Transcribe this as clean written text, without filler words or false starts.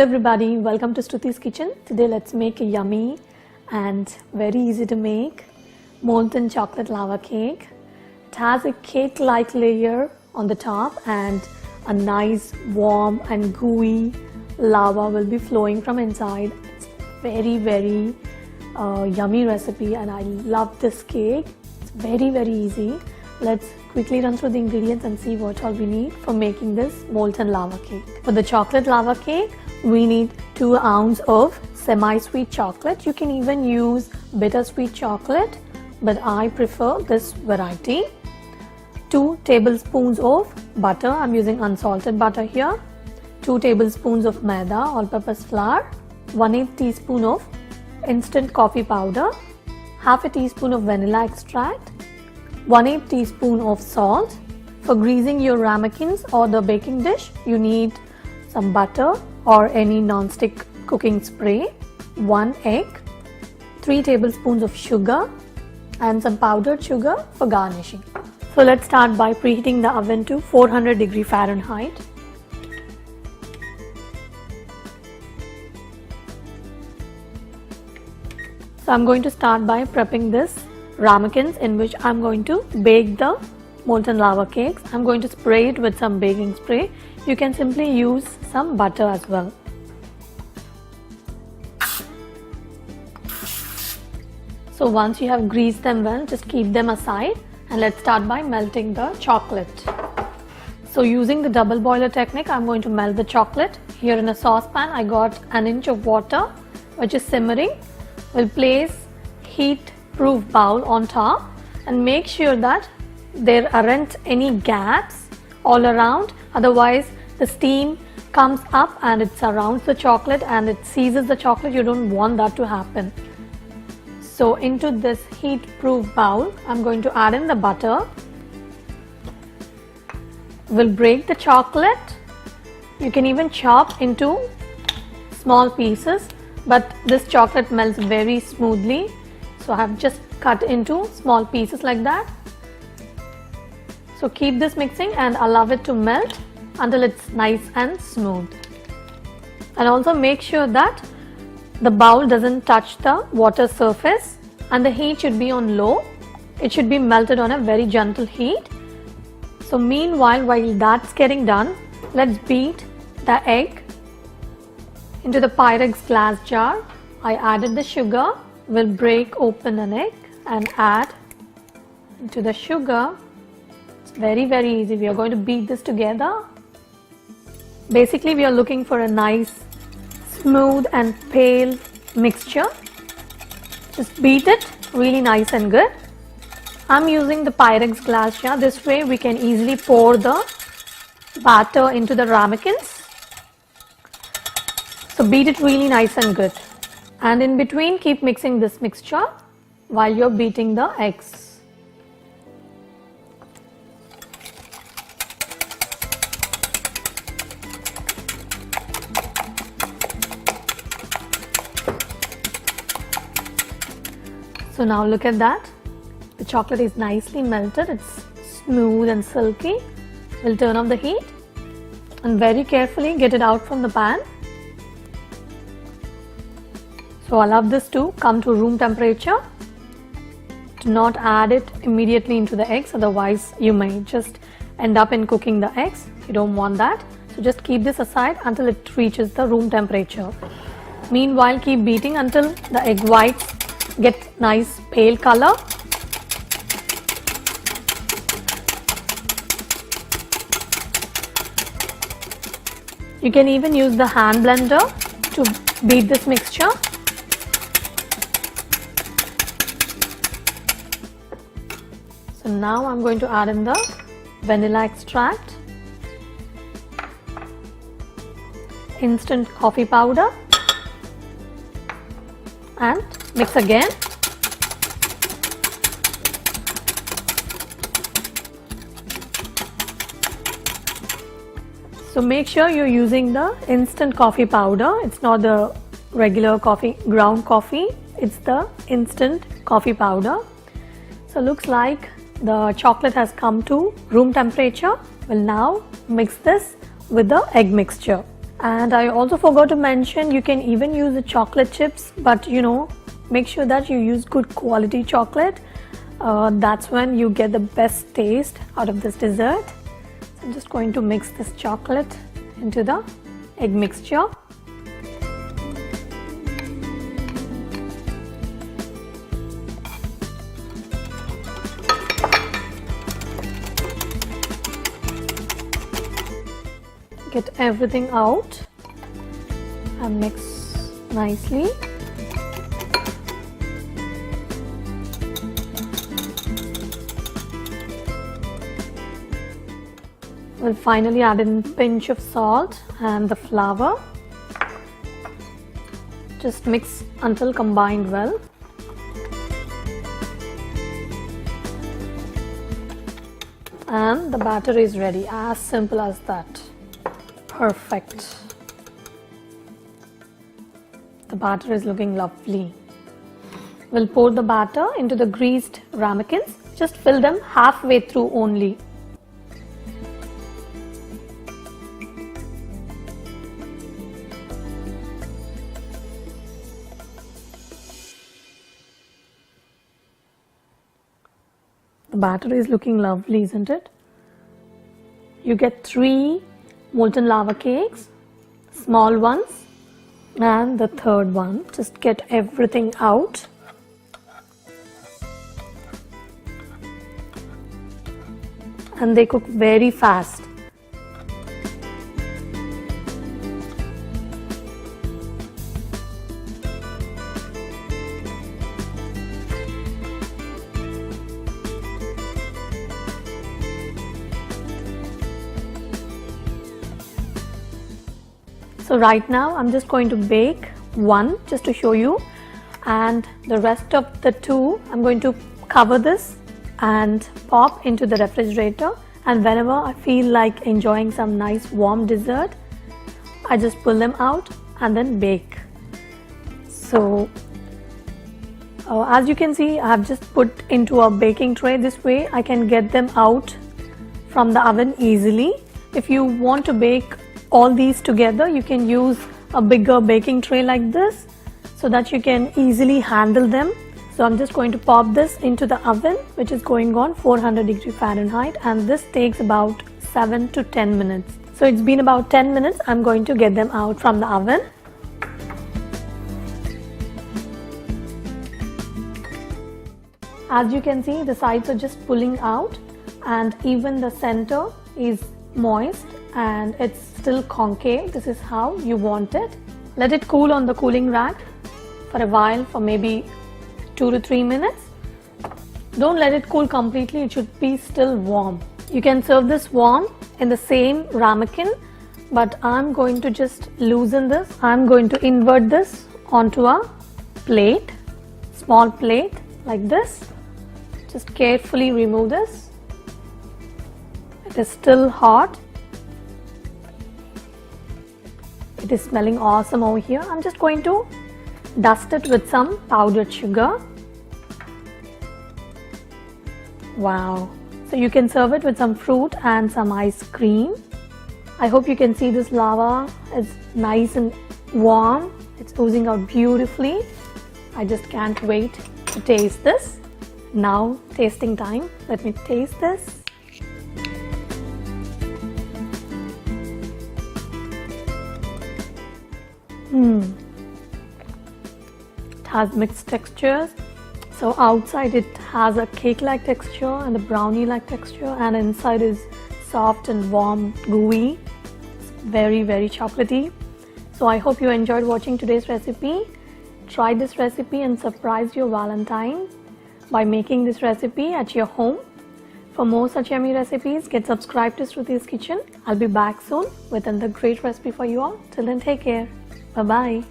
Hello everybody, welcome to Struti's Kitchen. Today let's make a yummy and very easy to make molten chocolate lava cake. It has a cake-like layer on the top and a nice warm and gooey lava will be flowing from inside. It's very yummy recipe and I love this cake. It's very easy. Let's quickly run through the ingredients and see what all we need for making this molten lava cake. For the chocolate lava cake, we need 2 ounces of semi-sweet chocolate. You can even use bittersweet chocolate, but I prefer this variety. 2 tablespoons of butter. I'm using unsalted butter here. 2 tablespoons of maida, all-purpose flour. 1/8 teaspoon of instant coffee powder. Half a teaspoon of vanilla extract. 1/8 teaspoon of salt. For greasing your ramekins or the baking dish, you need some butter or any non-stick cooking spray. 1 egg. 3 tablespoons of sugar and some powdered sugar for garnishing. So let's start by preheating the oven to 400 Fahrenheit. So I'm going to start by prepping this ramekins in which I'm going to bake the molten lava cakes. I'm going to spray it with some baking spray. You can simply use some butter as well. So once you have greased them well, just keep them aside and let's start by melting the chocolate. So using the double boiler technique, I'm going to melt the chocolate. Here in a saucepan, I got 1 inch of water which is simmering. We'll place heat-proof bowl on top and make sure that there aren't any gaps all around, otherwise the steam comes up and it surrounds the chocolate and it seizes the chocolate. You don't want that to happen. So into this heat-proof bowl, I'm going to add in the butter. We'll break the chocolate. You can even chop into small pieces, but this chocolate melts very smoothly. So I have just cut into small pieces like that. So keep this mixing and allow it to melt until it's nice and smooth. And also make sure that the bowl doesn't touch the water surface and the heat should be on low. It should be melted on a very gentle heat. So meanwhile, while that's getting done, let's beat the egg into the Pyrex glass jar. I added the sugar. We'll break open an egg and add into the sugar. It's very easy. We are going to beat this together. Basically, we are looking for a nice, smooth and pale mixture. Just beat it really nice and good. I'm using the Pyrex glass jar. This way we can easily pour the batter into the ramekins. So beat it really nice and good. And in between, keep mixing this mixture while you're beating the eggs. So now look at that. The chocolate is nicely melted. It's smooth and silky. We'll turn off the heat and very carefully get it out from the pan. So allow this to come to room temperature. Do not add it immediately into the eggs, otherwise you may just end up in cooking the eggs. You don't want that. So just keep this aside until it reaches the room temperature. Meanwhile, keep beating until the egg whites get nice pale color. You can even use the hand blender to beat this mixture. So now I'm going to add in the vanilla extract, instant coffee powder and mix again. So make sure you're using the instant coffee powder. It's not the regular coffee, ground coffee. It's the instant coffee powder. So looks like the chocolate has come to room temperature. We'll now mix this with the egg mixture. And I also forgot to mention, you can even use the chocolate chips, but make sure that you use good quality chocolate. That's when you get the best taste out of this dessert. So I'm just going to mix this chocolate into the egg mixture. Get everything out and mix nicely. We'll finally add in a pinch of salt and the flour. Just mix until combined well. And the batter is ready, as simple as that. Perfect. The batter is looking lovely. We'll pour the batter into the greased ramekins. Just fill them halfway through only. The batter is looking lovely, isn't it? You get 3 molten lava cakes, small ones, and the third one. Just get everything out. And they cook very fast. So right now I'm just going to bake one just to show you, and the rest of the 2 I'm going to cover this and pop into the refrigerator, and whenever I feel like enjoying some nice warm dessert, I just pull them out and then bake. So as you can see, I have just put into a baking tray. This way I can get them out from the oven easily. If you want to bake all these together, you can use a bigger baking tray like this so that you can easily handle them. So I'm just going to pop this into the oven, which is going on 400 Fahrenheit, and this takes about 7 to 10 minutes. So it's been about 10 minutes. I'm going to get them out from the oven. As you can see, the sides are just pulling out, and even the center is moist and it's still concave. This is how you want it. Let it cool on the cooling rack for a while, for maybe 2 to 3 minutes. Don't let it cool completely, it should be still warm. You can serve this warm in the same ramekin, but I'm going to just loosen this. I'm going to invert this onto a plate, small plate like this. Just carefully remove this. It is still hot. It is smelling awesome over here. I'm just going to dust it with some powdered sugar. Wow. So you can serve it with some fruit and some ice cream. I hope you can see this lava is nice and warm. It's oozing out beautifully. I just can't wait to taste this. Now tasting time. Let me taste this. It has mixed textures. So outside it has a cake-like texture and a brownie-like texture, and inside is soft and warm, gooey. It's very, very chocolatey. So I hope you enjoyed watching today's recipe. Try this recipe and surprise your Valentine by making this recipe at your home. For more such yummy recipes, get subscribed to Shruti's Kitchen. I'll be back soon with another great recipe for you all. Till then, take care. Bye-bye.